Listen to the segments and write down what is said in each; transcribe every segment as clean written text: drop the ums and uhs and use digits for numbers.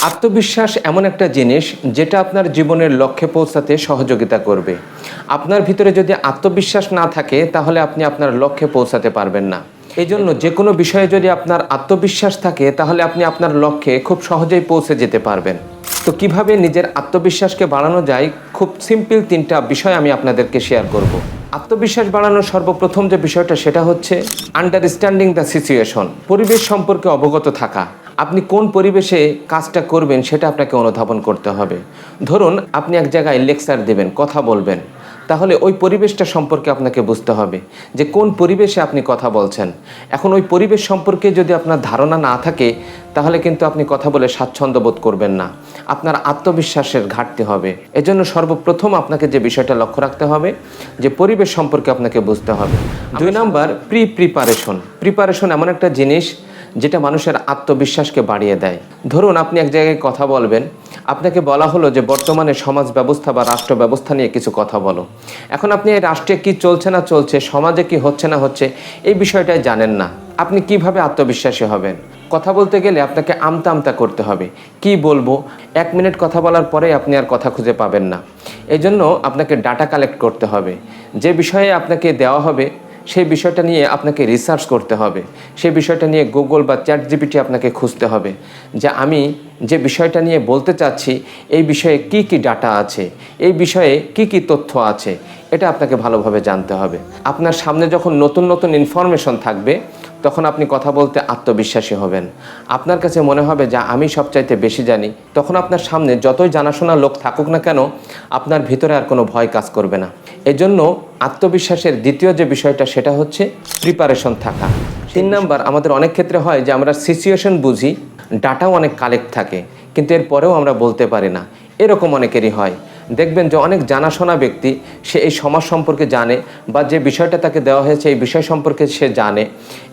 আত্মবিশ্বাস এমন একটা জিনিস যেটা আপনার জীবনের লক্ষ্যে পৌঁছাতে সহযোগিতা করবে। আপনার ভিতরে যদি আত্মবিশ্বাস না থাকে তাহলে আপনি আপনার লক্ষ্যে পৌঁছাতে পারবেন না। এই জন্য যে কোনো বিষয়ে যদি আপনার আত্মবিশ্বাস থাকে তাহলে আপনি আপনার লক্ষ্যে খুব সহজেই পৌঁছে যেতে পারবেন। তো কিভাবে নিজের আত্মবিশ্বাসকে বাড়ানো যায়, খুব সিম্পল তিনটা বিষয় আমি আপনাদেরকে শেয়ার করব। আত্মবিশ্বাস বাড়ানোর সর্বপ্রথম যে বিষয়টা সেটা হচ্ছে আন্ডারস্ট্যান্ডিং দ্য সিচুয়েশন, পরিবেশ সম্পর্কে অবগত থাকা। আপনি কোন পরিবেশে কাজটা করবেন সেটা আপনাকে অনুধাবন করতে হবে। ধরুন আপনি এক জায়গায় লেকচার দেবেন, কথা বলবেন, তাহলে ওই পরিবেশটা সম্পর্কে আপনাকে বুঝতে হবে যে কোন পরিবেশে আপনি কথা বলছেন। এখন ওই পরিবেশ সম্পর্কে যদি আপনার ধারণা না থাকে তাহলে কিন্তু আপনি কথা বলে স্বাচ্ছন্দ্য বোধ করবেন না, আপনার আত্মবিশ্বাসের ঘাটতি হবে। এজন্য সর্বপ্রথম আপনাকে যে বিষয়টা লক্ষ্য রাখতে হবে যে পরিবেশ সম্পর্কে আপনাকে বুঝতে হবে। 2 নাম্বার, প্রিপারেশন এমন একটা জিনিস যেটা মানুষের আত্মবিশ্বাসকে বাড়িয়ে দেয়। ধরুন আপনি এক জায়গায় কথা বলবেন, আপনাকে বলা হলো যে বর্তমানে সমাজ ব্যবস্থা বা রাষ্ট্র ব্যবস্থা নিয়ে কিছু কথা বলো। এখন আপনি এই রাষ্ট্রে কি চলছে না চলছে, সমাজে কি হচ্ছে না হচ্ছে, এই বিষয়টাই জানেন না। আপনি কিভাবে আত্মবিশ্বাসী হবেন? কথা বলতে গেলে আপনাকে আমতা আমতা করতে হবে। কি বলবো, 1 মিনিট কথা বলার পরে আপনি আর কথা খুঁজে পাবেন না। এই জন্য আপনাকে ডাটা কালেক্ট করতে হবে। যে বিষয়ে আপনাকে দেওয়া হবে সেই বিষয়টা নিয়ে আপনাকে রিসার্চ করতে হবে। সেই বিষয়টা নিয়ে গুগল বা চ্যাটজিপিটি আপনাকে খুঁজতে হবে যে আমি যে বিষয়টা নিয়ে বলতে চাচ্ছি এই বিষয়ে কি কি ডাটা আছে, এই বিষয়ে কি কি তথ্য আছে, এটা আপনাকে ভালোভাবে জানতে হবে। আপনার সামনে যখন নতুন নতুন ইনফরমেশন থাকবে তখন আপনি কথা বলতে আত্মবিশ্বাসী হবেন। আপনার কাছে মনে হবে যে আমি সবচাইতে বেশি জানি। তখন আপনার সামনে যতই জানাশোনা লোক থাকুক না কেন আপনার ভিতরে আর কোনো ভয় কাজ করবে না। এজন্য আত্মবিশ্বাসের দ্বিতীয় যে বিষয়টা সেটা হচ্ছে প্রিপারেশন থাকা। 3 নাম্বার, আমাদের অনেক ক্ষেত্রে হয় যে আমরা সিচুয়েশন বুঝি, ডাটাও অনেক কালেক্ট থাকে, কিন্তু এরপরেও আমরা বলতে পারি না। এরকম অনেকেরই হয়। দেখবেন যে অনেক জানাশোনা ব্যক্তি, সে এই সমাজ সম্পর্কে জানে বা যে বিষয়টা তাকে দেওয়া হয়েছে এই বিষয় সম্পর্কে সে জানে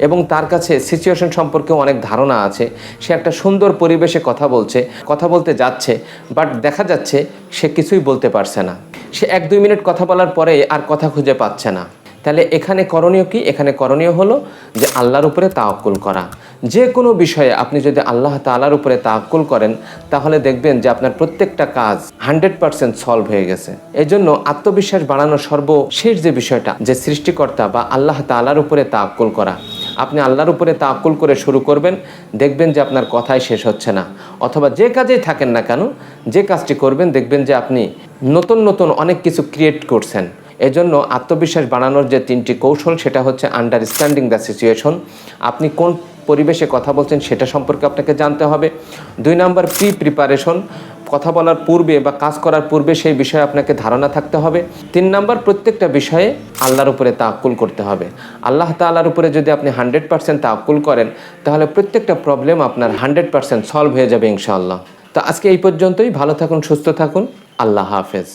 এবং তার কাছে সিচুয়েশন সম্পর্কে অনেক ধারণা আছে। সে একটা সুন্দর পরিবেশে কথা বলতে যাচ্ছে, বাট দেখা যাচ্ছে সে কিছুই বলতে পারছে না। সে 1-2 মিনিট কথা বলার পরে আর কথা খুঁজে পাচ্ছে না। তাহলে এখানে করণীয় কি? এখানে করণীয় হলো যে আল্লাহর উপরে তাওয়াক্কুল করা। যে কোনো বিষয়ে আপনি যদি আল্লাহ তাআলার উপরে তাওয়াক্কুল করেন তাহলে দেখবেন যে আপনার প্রত্যেকটা কাজ 100% সলভ হয়ে গেছে। এই জন্য আত্মবিশ্বাস বাড়ানোর সর্বশেষ যে বিষয়টা, যে সৃষ্টিকর্তা বা আল্লাহ তাআলার উপরে তাওয়াক্কুল করা। আপনি আল্লাহর উপরে তাওয়াক্কুল করে শুরু করবেন, দেখবেন যে আপনার কথাই শেষ হচ্ছে না। অথবা যে কাজেই থাকেন না কেন, যে কাজটি করবেন দেখবেন যে আপনি নতুন নতুন অনেক কিছু ক্রিয়েট করছেন। এজন্য আত্মবিশ্বাস বাড়ানোর যে 3টি কৌশল সেটা হচ্ছে আন্ডারস্ট্যান্ডিং দ্য সিচুয়েশন। আপনি কোন পরিবেশে কথা বলছেন সেটা সম্পর্কে আপনাকে জানতে হবে। 2 নাম্বার, প্রিপারেশন, কথা বলার পূর্বে বা কাজ করার পূর্বে সেই বিষয়ে আপনাকে ধারণা থাকতে হবে। 3 নাম্বার, প্রত্যেকটা বিষয়ে আল্লাহর উপরে তাওয়াক্কুল করতে হবে। আল্লাহ তাআলার উপরে যদি আপনি 100% তাওয়াক্কুল করেন তাহলে প্রত্যেকটা প্রবলেম আপনার 100% সলভ হয়ে যাবে ইনশাআল্লাহ। তো আজকে এই পর্যন্তই। ভালো থাকুন, সুস্থ থাকুন। আল্লাহ হাফেজ।